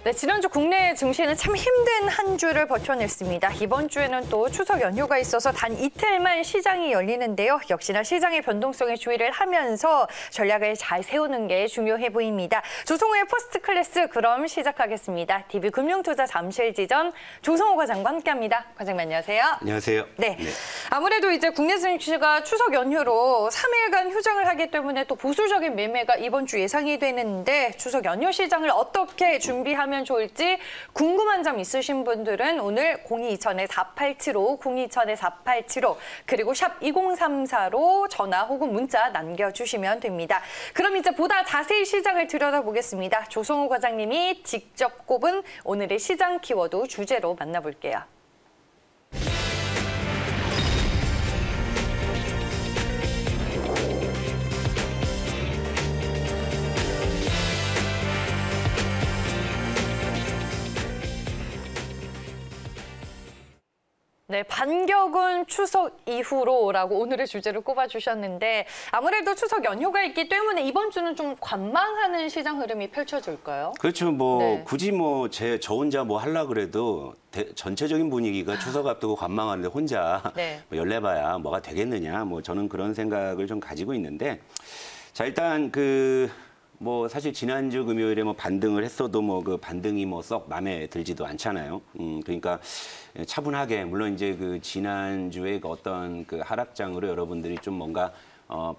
네, 지난주 국내 증시는 참 힘든 한 주를 버텨냈습니다. 이번 주에는 또 추석 연휴가 있어서 단 이틀만 시장이 열리는데요. 역시나 시장의 변동성에 주의를 하면서 전략을 잘 세우는 게 중요해 보입니다. 조성호의 포스트 클래스 그럼 시작하겠습니다. DB금융투자 잠실지점 조성호 과장과 함께합니다. 과장님 안녕하세요. 안녕하세요. 네. 아무래도 이제 국내 증시가 추석 연휴로 3일간 휴장을 하기 때문에 또 보수적인 매매가 이번 주 예상이 되는데 추석 연휴 시장을 어떻게 준비하면 좋을지 궁금한 점 있으신 분들은 오늘 022-4875, 022-4875 그리고 샵 2034로 전화 혹은 문자 남겨주시면 됩니다. 그럼 이제 보다 자세히 시장을 들여다보겠습니다. 조성호 과장님이 직접 꼽은 오늘의 시장 키워드 주제로 만나볼게요. 네, 반격은 추석 이후로라고 오늘의 주제를 꼽아주셨는데 아무래도 추석 연휴가 있기 때문에 이번 주는 좀 관망하는 시장 흐름이 펼쳐질까요? 그렇죠. 뭐 굳이 뭐 저 혼자 뭐 하려고 그래도 전체적인 분위기가 추석 앞두고 관망하는데 혼자 뭐 열내봐야 뭐가 되겠느냐. 뭐 저는 그런 생각을 좀 가지고 있는데 자 일단 뭐 사실 지난주 금요일에 뭐 반등을 했어도 뭐 그 반등이 뭐 썩 마음에 들지도 않잖아요. 그러니까 차분하게 물론 이제 지난주에 어떤 하락장으로 여러분들이 좀 뭔가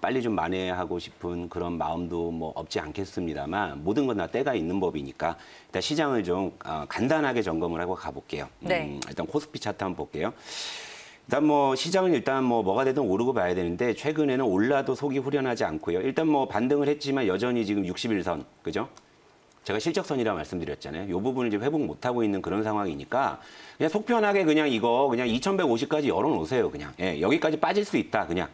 빨리 좀 만회하고 싶은 그런 마음도 뭐 없지 않겠습니다만 모든 건 다 때가 있는 법이니까 일단 시장을 좀 간단하게 점검을 하고 가볼게요. 일단 코스피 차트 한번 볼게요. 일단 뭐 시장은 일단 뭐가 되든 오르고 봐야 되는데 최근에는 올라도 속이 후련하지 않고요. 일단 뭐 반등을 했지만 여전히 지금 61선, 그죠? 제가 실적선이라 말씀드렸잖아요. 이 부분을 이제 회복 못하고 있는 그런 상황이니까 그냥 속 편하게 그냥 2150까지 열어놓으세요. 그냥 여기까지 빠질 수 있다. 그냥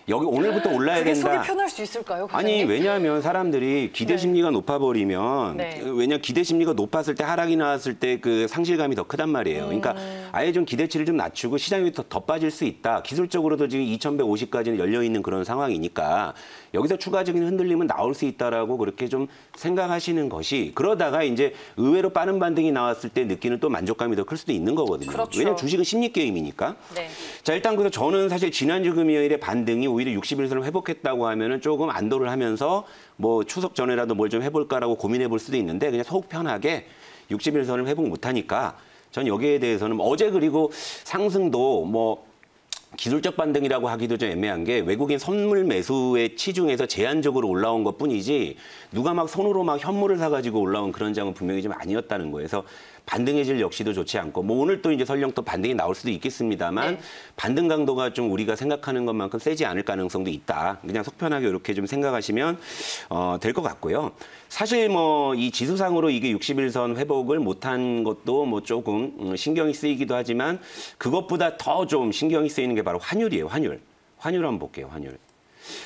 여기 오늘부터 올라야 그게 된다. 속이 편할 수 있을까요? 과장님? 아니 왜냐하면 사람들이 기대 심리가 높아버리면 왜냐 기대 심리가 높았을 때 하락이 나왔을 때 그 상실감이 더 크단 말이에요. 그러니까 아예 좀 기대치를 좀 낮추고 시장이 더 빠질 수 있다. 기술적으로도 지금 2150까지는 열려 있는 그런 상황이니까 여기서 추가적인 흔들림은 나올 수 있다라고 그렇게 좀 생각하시는 것이 그러다가 이제 의외로 빠른 반등이 나왔을 때 느끼는 또 만족감이 더 클 수도 있는 거거든요. 그렇죠. 왜냐하면 주식은 심리 게임이니까. 자 일단 그래서 저는 사실 지난주 금요일에 반등이 오히려 61선을 회복했다고 하면은 조금 안도를 하면서 뭐 추석 전에라도 뭘 좀 해볼까라고 고민해 볼 수도 있는데 그냥 속 편하게 61선을 회복 못하니까 전 여기에 대해서는 어제 그리고 상승도 뭐 기술적 반등이라고 하기도 좀 애매한 게 외국인 선물 매수에 치중해서 제한적으로 올라온 것뿐이지 누가 막 손으로 막 현물을 사가지고 올라온 그런 장은 분명히 좀 아니었다는 거예요. 그래서 반등의 질 역시도 좋지 않고 뭐 오늘 또 이제 설령 또 반등이 나올 수도 있겠습니다만 반등 강도가 좀 우리가 생각하는 것만큼 세지 않을 가능성도 있다. 그냥 속편하게 이렇게 좀 생각하시면 될 것 같고요. 사실 뭐 이 지수상으로 이게 61선 회복을 못한 것도 뭐 조금 신경이 쓰이기도 하지만 그것보다 더 좀 신경이 쓰이는 게 바로 환율이에요. 환율 한번 볼게요. 환율.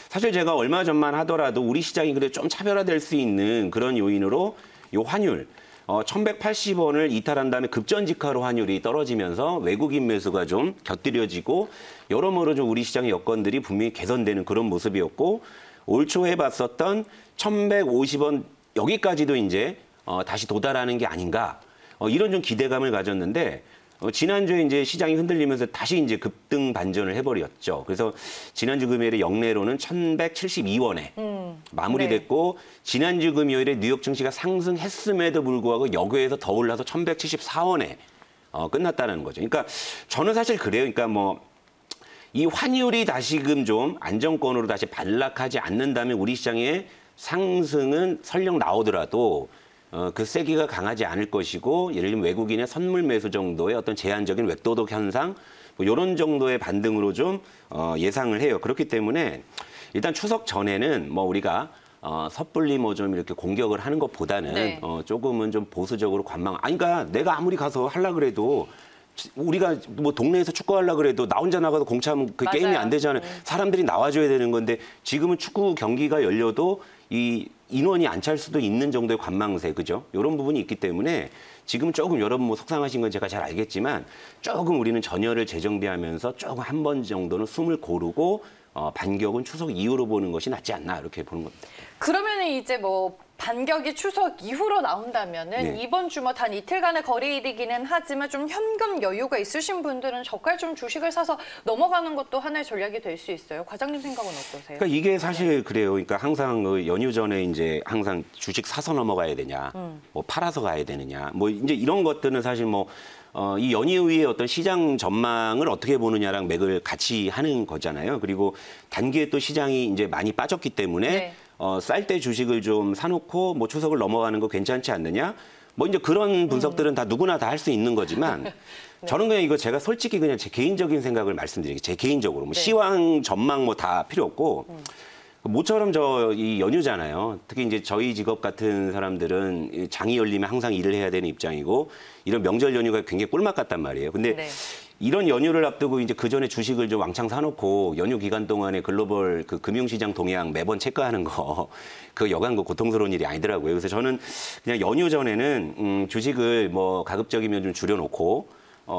사실 제가 얼마 전만 하더라도 우리 시장이 그래도 좀 차별화될 수 있는 그런 요인으로 요 환율 1180원을 이탈한 다음에 급전직하로 환율이 떨어지면서 외국인 매수가 좀 곁들여지고 여러모로 좀 우리 시장의 여건들이 분명히 개선되는 그런 모습이었고 올 초에 봤었던 1150원 여기까지도 이제 다시 도달하는 게 아닌가 이런 좀 기대감을 가졌는데 지난주에 이제 시장이 흔들리면서 다시 이제 급등 반전을 해버렸죠. 그래서 지난주 금요일에 영내로는 1172원에 마무리됐고 지난주 금요일에 뉴욕 증시가 상승했음에도 불구하고 여기에서 더 올라서 1174원에 끝났다는 거죠. 그러니까 저는 사실 그래요. 그러니까 뭐 이 환율이 다시금 좀 안정권으로 다시 반락하지 않는다면 우리 시장의 상승은 설령 나오더라도 그 세기가 강하지 않을 것이고 예를 들면 외국인의 선물 매수 정도의 어떤 제한적인 외도덕 현상 뭐 이런 정도의 반등으로 좀 예상을 해요. 그렇기 때문에 일단 추석 전에는 뭐 우리가 섣불리 뭐 좀 이렇게 공격을 하는 것보다는 조금은 좀 보수적으로 관망. 아니 그러니까 내가 아무리 가서 하려 그래도 우리가 뭐 동네에서 축구하려고 그래도 나 혼자 나가서 공차하면 그 게임이 안 되잖아요. 사람들이 나와줘야 되는 건데 지금은 축구 경기가 열려도 이 인원이 안 찰 수도 있는 정도의 관망세, 그죠? 이런 부분이 있기 때문에 지금 조금 여러분 뭐 속상하신 건 제가 잘 알겠지만 조금 우리는 전열을 재정비하면서 조금 한 번 정도는 숨을 고르고 반격은 추석 이후로 보는 것이 낫지 않나 이렇게 보는 겁니다. 그러면 이제 뭐 반격이 추석 이후로 나온다면은 네. 이번 주 뭐 단 이틀간의 거래일이기는 하지만 좀 현금 여유가 있으신 분들은 저가 좀 주식을 사서 넘어가는 것도 하나의 전략이 될 수 있어요. 과장님 생각은 어떠세요? 그러니까 이게 사실 그래요. 그러니까 항상 그 연휴 전에 이제 항상 주식 사서 넘어가야 되냐, 뭐 팔아서 가야 되느냐, 뭐 이제 이런 것들은 사실 뭐 이 연휴의 어떤 시장 전망을 어떻게 보느냐랑 맥을 같이 하는 거잖아요. 그리고 단기에 또 시장이 이제 많이 빠졌기 때문에 네. 쌀 때 주식을 좀 사놓고 뭐 추석을 넘어가는 거 괜찮지 않느냐? 뭐 이제 그런 분석들은 다 누구나 다 할 수 있는 거지만 네. 저는 그냥 이거 제가 솔직히 그냥 제 개인적인 생각을 말씀드리게 제 개인적으로 뭐 네. 시황 전망 뭐 다 필요 없고 모처럼 저 이 연휴잖아요. 특히 이제 저희 직업 같은 사람들은 장이 열리면 항상 일을 해야 되는 입장이고 이런 명절 연휴가 굉장히 꿀맛 같단 말이에요. 근데 네. 이런 연휴를 앞두고 이제 그 전에 주식을 좀 왕창 사놓고 연휴 기간 동안에 글로벌 그 금융시장 동향 매번 체크하는 거 그 여간 그 고통스러운 일이 아니더라고요. 그래서 저는 그냥 연휴 전에는 주식을 뭐 가급적이면 좀 줄여놓고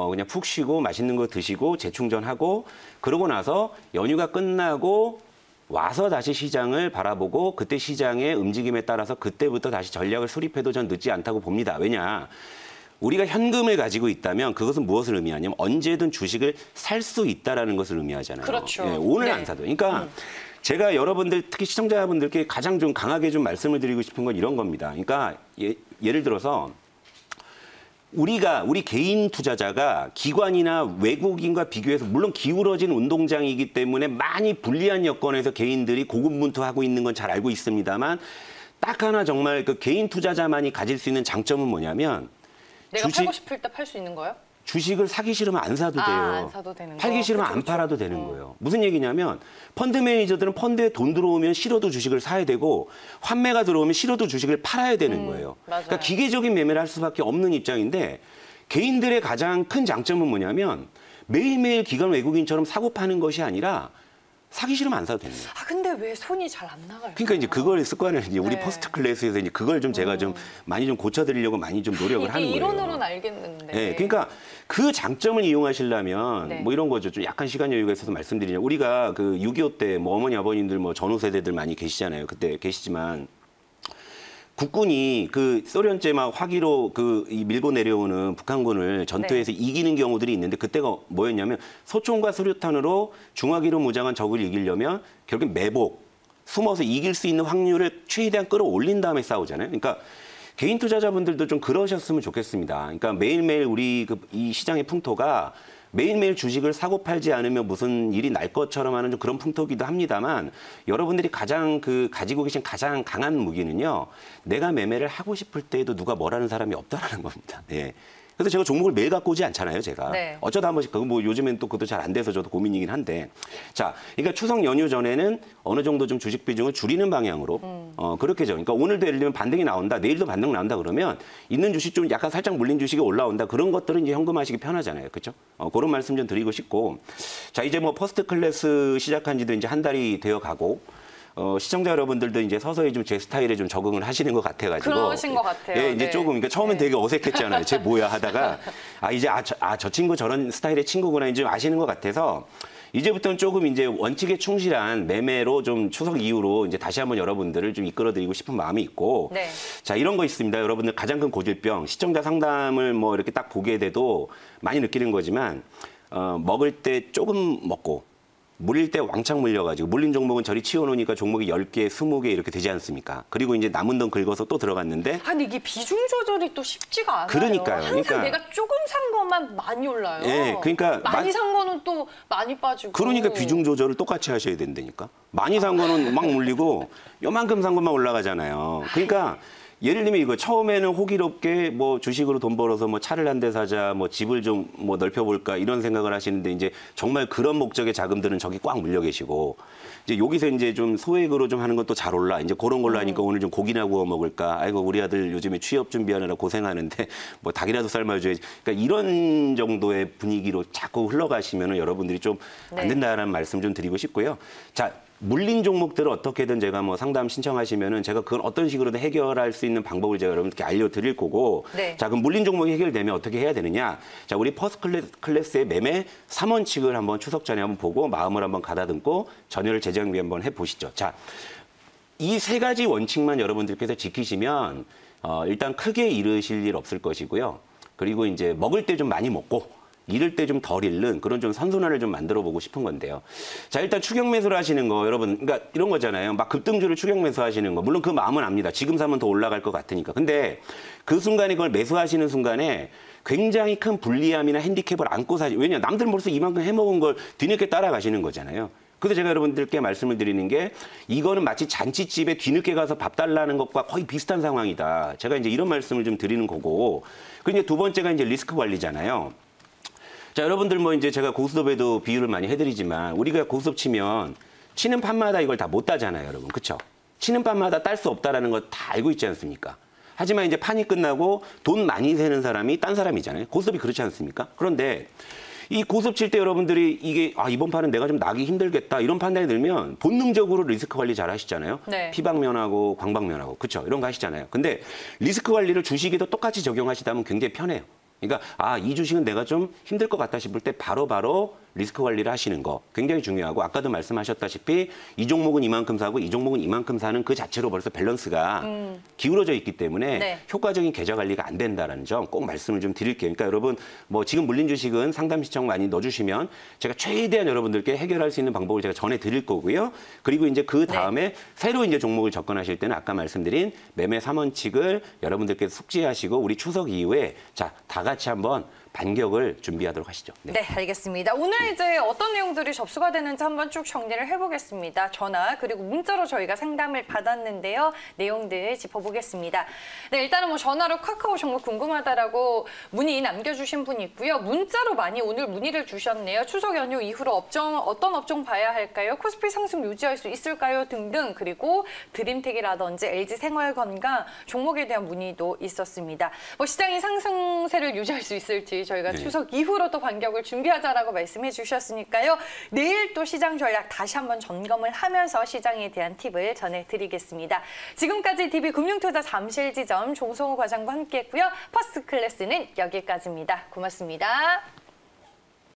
그냥 푹 쉬고 맛있는 거 드시고 재충전하고 그러고 나서 연휴가 끝나고 와서 다시 시장을 바라보고 그때 시장의 움직임에 따라서 그때부터 다시 전략을 수립해도 전 늦지 않다고 봅니다. 왜냐? 우리가 현금을 가지고 있다면 그것은 무엇을 의미하냐면 언제든 주식을 살 수 있다라는 것을 의미하잖아요. 그렇죠. 예, 오늘 네. 안 사도. 그러니까 제가 여러분들 특히 시청자분들께 가장 좀 강하게 좀 말씀을 드리고 싶은 건 이런 겁니다. 그러니까 예를 들어서 우리 개인 투자자가 기관이나 외국인과 비교해서 물론 기울어진 운동장이기 때문에 많이 불리한 여건에서 개인들이 고군분투하고 있는 건 잘 알고 있습니다만 딱 하나 정말 그 개인 투자자만이 가질 수 있는 장점은 뭐냐면 내가 팔고 싶을 때 팔 수 있는 거요? 주식을 사기 싫으면 안 사도 돼요. 안 사도 되는 거. 팔기 싫으면 그쵸, 안 그쵸. 팔아도 되는 거예요. 무슨 얘기냐면 펀드 매니저들은 펀드에 돈 들어오면 싫어도 주식을 사야 되고 환매가 들어오면 싫어도 주식을 팔아야 되는 거예요. 맞아요. 그러니까 기계적인 매매를 할 수밖에 없는 입장인데 개인들의 가장 큰 장점은 뭐냐면 매일매일 기관 외국인처럼 사고 파는 것이 아니라 사기 싫으면 안 사도 됩니다. 아 근데 왜 손이 잘 안 나가요? 그러니까 이제 그걸 습관을 이제 우리 네. 퍼스트 클래스에서 이제 그걸 좀 제가 좀 많이 좀 고쳐드리려고 많이 좀 노력을 하는 이게 거예요. 이론으로는 알겠는데. 네, 그러니까 그 장점을 이용하시려면 네. 뭐 이런 거죠. 좀 약간 시간 여유가 있어서 말씀드리면 우리가 그 6.25 때 뭐 어머니 아버님들 뭐 전후 세대들 많이 계시잖아요. 그때 계시지만 국군이 그 소련제 막 화기로 이 밀고 내려오는 북한군을 전투에서 이기는 경우들이 있는데 그때가 뭐였냐면 소총과 수류탄으로 중화기로 무장한 적을 이기려면 결국 매복, 숨어서 이길 수 있는 확률을 최대한 끌어올린 다음에 싸우잖아요. 그러니까 개인 투자자분들도 좀 그러셨으면 좋겠습니다. 그러니까 매일매일 우리 이 시장의 풍토가 매일매일 주식을 사고 팔지 않으면 무슨 일이 날 것처럼 하는 좀 그런 풍토기도 합니다만 여러분들이 가장 가지고 계신 가장 강한 무기는요. 내가 매매를 하고 싶을 때에도 누가 뭐라는 사람이 없다라는 겁니다. 예. 그래서 제가 종목을 매일 갖고 오지 않잖아요, 제가. 네. 어쩌다 한 번씩, 뭐 요즘엔 또 그것도 잘 안 돼서 저도 고민이긴 한데. 자, 그러니까 추석 연휴 전에는 어느 정도 좀 주식 비중을 줄이는 방향으로 그렇게죠. 그러니까 오늘도 예를 들면 반등이 나온다, 내일도 반등 나온다 그러면 있는 주식 좀 약간 살짝 물린 주식이 올라온다. 그런 것들은 이제 현금화하시기 편하잖아요. 그렇죠? 그런 말씀 좀 드리고 싶고. 자, 이제 뭐 퍼스트 클래스 시작한 지도 이제 한 달이 되어 가고. 시청자 여러분들도 이제 서서히 좀 제 스타일에 좀 적응을 하시는 것 같아가지고. 그러신 것 같아요. 예, 이제 네. 조금, 그러니까 처음엔 네. 되게 어색했잖아요. 쟤 뭐야 하다가, 이제 저 친구 저런 스타일의 친구구나 이제 아시는 것 같아서, 이제부터는 조금 이제 원칙에 충실한 매매로 좀 추석 이후로 이제 다시 한번 여러분들을 좀 이끌어드리고 싶은 마음이 있고, 네. 자, 이런 거 있습니다. 여러분들 가장 큰 고질병, 시청자 상담을 뭐 이렇게 딱 보게 돼도 많이 느끼는 거지만, 먹을 때 조금 먹고, 물릴 때 왕창 물려가지고 물린 종목은 저리 치워놓으니까 종목이 10개, 20개 이렇게 되지 않습니까? 그리고 이제 남은 돈 긁어서 또 들어갔는데 아니 이게 비중 조절이 또 쉽지가 않아요. 그러니까요. 항상 그러니까. 내가 조금 산 것만 많이 올라요. 예, 그러니까 많이 산 거는 또 많이 빠지고. 그러니까 비중 조절을 똑같이 하셔야 된다니까. 많이 산 거는 막 물리고 요만큼 산 것만 올라가잖아요. 그러니까 예를 들면 이거 처음에는 호기롭게 뭐 주식으로 돈 벌어서 뭐 차를 한 대 사자, 뭐 집을 좀 뭐 넓혀볼까 이런 생각을 하시는데 이제 정말 그런 목적의 자금들은 저기 꽉 물려 계시고 이제 여기서 이제 좀 소액으로 좀 하는 것도 잘 올라. 이제 그런 걸로 하니까 오늘 좀 고기나 구워 먹을까. 아이고 우리 아들 요즘에 취업 준비하느라 고생하는데 뭐 닭이라도 삶아줘야지. 그러니까 이런 정도의 분위기로 자꾸 흘러가시면은 여러분들이 좀 안 된다라는 말씀 좀 드리고 싶고요. 자. 물린 종목들을 어떻게든 제가 뭐 상담 신청하시면은 제가 그걸 어떤 식으로든 해결할 수 있는 방법을 제가 여러분들께 알려드릴 거고. 네. 자, 그럼 물린 종목이 해결되면 어떻게 해야 되느냐? 자, 우리 퍼스트 클래스의 매매 3원칙을 한번 추석 전에 한번 보고 마음을 한번 가다듬고 전열을 재정비 한번 해보시죠. 자, 이 세 가지 원칙만 여러분들께서 지키시면 일단 크게 잃으실 일 없을 것이고요. 그리고 이제 먹을 때 좀 많이 먹고 잃을 때 좀 덜 잃는 그런 좀 선순환을 좀 만들어 보고 싶은 건데요. 자, 일단 추격 매수를 하시는 거 여러분, 그러니까 이런 거잖아요. 막 급등주를 추격 매수하시는 거. 물론 그 마음은 압니다. 지금 사면 더 올라갈 것 같으니까. 근데 그 순간에 그걸 매수하시는 순간에 굉장히 큰 불리함이나 핸디캡을 안고 왜냐 남들은 벌써 이만큼 해먹은 걸 뒤늦게 따라가시는 거잖아요. 그래서 제가 여러분들께 말씀을 드리는 게 이거는 마치 잔치집에 뒤늦게 가서 밥 달라는 것과 거의 비슷한 상황이다. 제가 이제 이런 말씀을 좀 드리는 거고. 그리고 이제 두 번째가 이제 리스크 관리잖아요. 자, 여러분들 뭐 이제 제가 고스톱에도 비유를 많이 해드리지만 우리가 고스톱 치면 치는 판마다 이걸 다 못 따잖아요, 여러분. 그렇죠? 치는 판마다 딸 수 없다라는 거 다 알고 있지 않습니까? 하지만 이제 판이 끝나고 돈 많이 세는 사람이 딴 사람이잖아요. 고스톱이 그렇지 않습니까? 그런데 이 고스톱 칠 때 여러분들이 이게 이번 판은 내가 좀 나기 힘들겠다 이런 판단이 들면 본능적으로 리스크 관리 잘 하시잖아요. 네. 피방면하고 광방면하고 그렇죠? 이런 거 하시잖아요. 근데 리스크 관리를 주식에도 똑같이 적용하시다면 굉장히 편해요. 그러니까 이 주식은 내가 좀 힘들 것 같다 싶을 때 바로바로 리스크 관리를 하시는 거 굉장히 중요하고 아까도 말씀하셨다시피 이 종목은 이만큼 사고 이 종목은 이만큼 사는 그 자체로 벌써 밸런스가 기울어져 있기 때문에 네. 효과적인 계좌 관리가 안 된다는 점 꼭 말씀을 좀 드릴게요. 그러니까 여러분 뭐 지금 물린 주식은 상담 신청 많이 넣어주시면 제가 최대한 여러분들께 해결할 수 있는 방법을 제가 전해 드릴 거고요. 그리고 이제 그 다음에 네. 새로 이제 종목을 접근하실 때는 아까 말씀드린 매매 3원칙을 여러분들께서 숙지하시고 우리 추석 이후에 자, 다 같이 한번 반격을 준비하도록 하시죠. 네. 네, 알겠습니다. 오늘 이제 어떤 내용들이 접수가 되는지 한번 쭉 정리를 해보겠습니다. 전화 그리고 문자로 저희가 상담을 받았는데요. 내용들 짚어보겠습니다. 네, 일단은 뭐 전화로 카카오 정보 궁금하다라고 문의 남겨주신 분이 있고요. 문자로 많이 오늘 문의를 주셨네요. 추석 연휴 이후로 어떤 업종 봐야 할까요? 코스피 상승 유지할 수 있을까요? 등등. 그리고 드림텍이라든지 LG생활건강 종목에 대한 문의도 있었습니다. 뭐 시장이 상승세를 유지할 수 있을지 저희가 네. 추석 이후로 또 반격을 준비하자라고 말씀해 주셨으니까요. 내일 또 시장 전략 다시 한번 점검을 하면서 시장에 대한 팁을 전해드리겠습니다. 지금까지 DB금융투자 잠실지점 종성호 과장과 함께했고요. 퍼스트 클래스는 여기까지입니다. 고맙습니다.